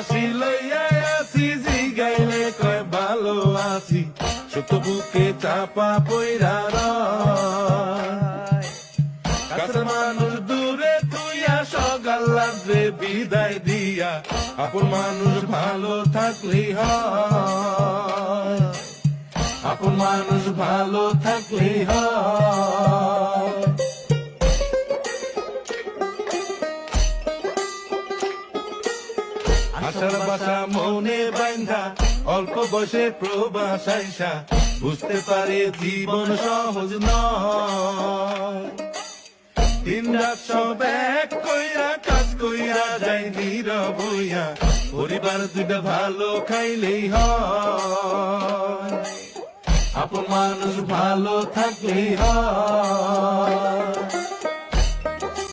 বাসি লইয়া আছি জিগাইলে কয় ভালো আছি সুখ বুকে চাপা পইরা রয় কাছের মানুষ দূরে তুইয়া সকাল রাত্রে বিদায় দিয়া আপন মানুষ ভালো থাকলেই হয় আপন মানুষ ভালো থাকলেই হয় আশার বাসা মনে বাইন্ধা অল্প বয়সে প্রবাস আইসা বুঝতে পারে জীবন সহজ নয় দিন রাত সব এক কইরা কাজ কইরা যাই নীরব হইয়া পরিবার দুইটা ভালো খাইলেই হয় আপন মানুষ ভালো থাকলেই হয়